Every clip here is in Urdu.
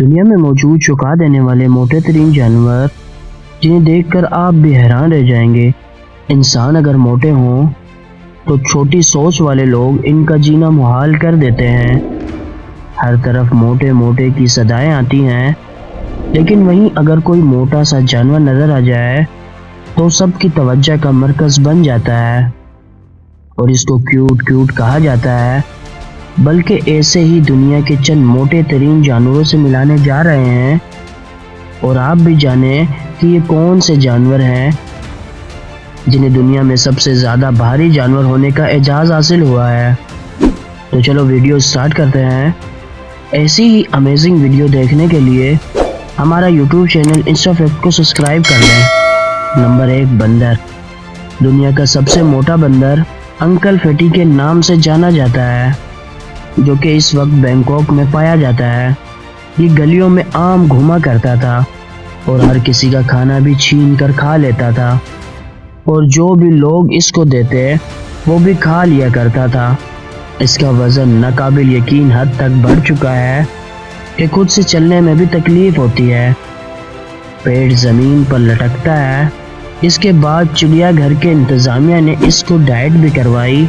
دنیا میں موجود چونکا دینے والے موٹے ترین جانور جنہیں دیکھ کر آپ بھی حیران رہ جائیں گے۔ انسان اگر موٹے ہوں تو چھوٹی سوچ والے لوگ ان کا جینا محال کر دیتے ہیں۔ ہر طرف موٹے موٹے کی صدائیں آتی ہیں، لیکن وہیں اگر کوئی موٹا سا جانور نظر آ جائے تو سب کی توجہ کا مرکز بن جاتا ہے، اور اس کو کیوٹ کیوٹ کہا جاتا ہے۔ بلکہ ایسے ہی دنیا کے چند موٹے ترین جانوروں سے ملانے جا رہے ہیں، اور آپ بھی جانیں کہ یہ کون سے جانور ہیں جنہیں دنیا میں سب سے زیادہ بھاری جانور ہونے کا اعزاز حاصل ہوا ہے۔ تو چلو ویڈیو سٹارٹ کرتے ہیں۔ ایسی ہی امیزنگ ویڈیو دیکھنے کے لیے ہمارا یوٹیوب چینل انسٹا فیکٹ کو سبسکرائب کر لیں۔ نمبر 1، بندر۔ دنیا کا سب سے موٹا بندر انکل فیٹی کے نام سے جانا جاتا ہے، جو کہ اس وقت بینکاک میں پایا جاتا ہے۔ یہ گلیوں میں عام گھوما کرتا تھا اور ہر کسی کا کھانا بھی چھین کر کھا لیتا تھا، اور جو بھی لوگ اس کو دیتے وہ بھی کھا لیا کرتا تھا۔ اس کا وزن ناقابل یقین حد تک بڑھ چکا ہے کہ خود سے چلنے میں بھی تکلیف ہوتی ہے۔ پیٹ زمین پر لٹکتا ہے۔ اس کے بعد چڑیا گھر کے انتظامیہ نے اس کو ڈائٹ بھی کروائی،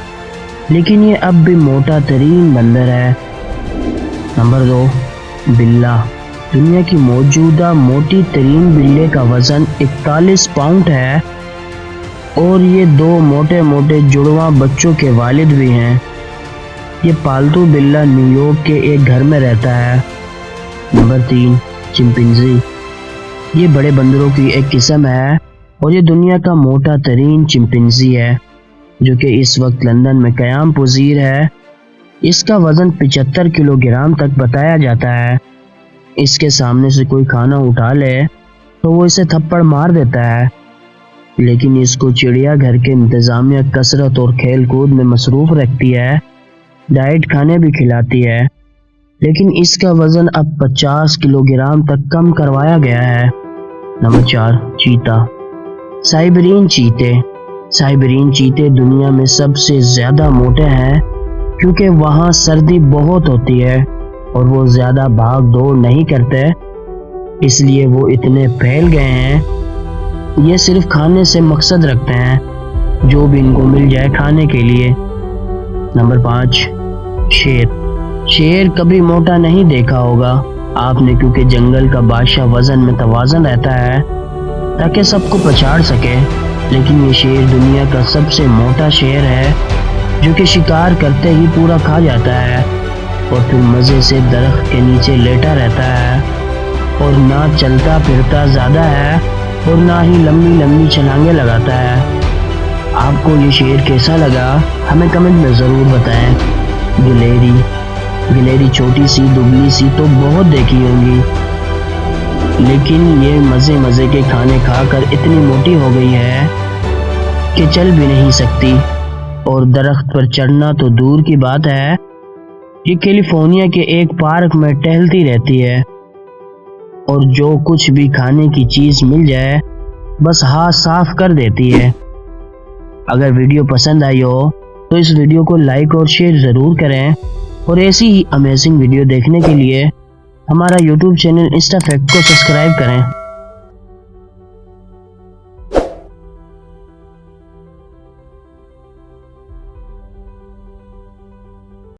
لیکن یہ اب بھی موٹا ترین بندر ہے۔ نمبر 2، بلّا۔ دنیا کی موجودہ موٹی ترین بلے کا وزن 41 پاؤنڈ ہے، اور یہ 2 موٹے موٹے جڑواں بچوں کے والد بھی ہیں۔ یہ پالتو بلّا نیو یارک کے ایک گھر میں رہتا ہے۔ Number 3، chimpanzee. یہ بڑے بندروں کی ایک قسم ہے، اور یہ دنیا کا موٹا ترین چمپینزی ہے، جو کہ اس وقت لندن میں قیام پذیر ہے۔ اس کا وزن 75 کلو گرام تک بتایا جاتا ہے۔ اس کے سامنے سے کوئی کھانا اٹھا لے تو وہ اسے تھپڑ مار دیتا ہے، لیکن اس کو چڑیا گھر کے انتظامیہ کثرت اور کھیل کود میں مصروف رکھتی ہے، ڈائٹ کھانے بھی کھلاتی ہے، لیکن اس کا وزن اب 50 کلو گرام تک کم کروایا گیا ہے۔ نمبر 4، چیتا۔ سائبرین چیتے۔ سائبرین چیتے دنیا میں سب سے زیادہ موٹے ہیں، کیونکہ وہاں سردی بہت ہوتی ہے اور وہ زیادہ بھاگ دوڑ نہیں کرتے، اس لیے وہ اتنے پھیل گئے ہیں۔ یہ صرف کھانے سے مقصد رکھتے ہیں، جو بھی ان کو مل جائے کھانے کے لیے۔ نمبر 5، شیر۔ شیر کبھی موٹا نہیں دیکھا ہوگا آپ نے، کیونکہ جنگل کا بادشاہ وزن میں توازن رہتا ہے تاکہ سب کو پچاڑ سکے، لیکن یہ شیر دنیا کا سب سے موٹا شیر ہے، جو کہ شکار کرتے ہی پورا کھا جاتا ہے اور پھر مزے سے درخت کے نیچے لیٹا رہتا ہے، اور نہ چلتا پھرتا زیادہ ہے اور نہ ہی لمبی لمبی چھلانگیں لگاتا ہے۔ آپ کو یہ شیر کیسا لگا ہمیں کمنٹ میں ضرور بتائیں۔ گلیری۔ گلیری چھوٹی سی دبلی سی تو بہت دیکھی ہوں گی، لیکن یہ مزے کے کھانے کھا کر اتنی موٹی ہو گئی ہے کہ چل بھی نہیں سکتی، اور درخت پر چڑھنا تو دور کی بات ہے۔ یہ کیلیفورنیا کے ایک پارک میں ٹہلتی رہتی ہے، اور جو کچھ بھی کھانے کی چیز مل جائے بس ہاتھ صاف کر دیتی ہے۔ اگر ویڈیو پسند آئی ہو تو اس ویڈیو کو لائک اور شیئر ضرور کریں، اور ایسی ہی امیزنگ ویڈیو دیکھنے کے لیے ہمارا یوٹیوب چینل انسٹا فیکٹ کو سبسکرائب کریں۔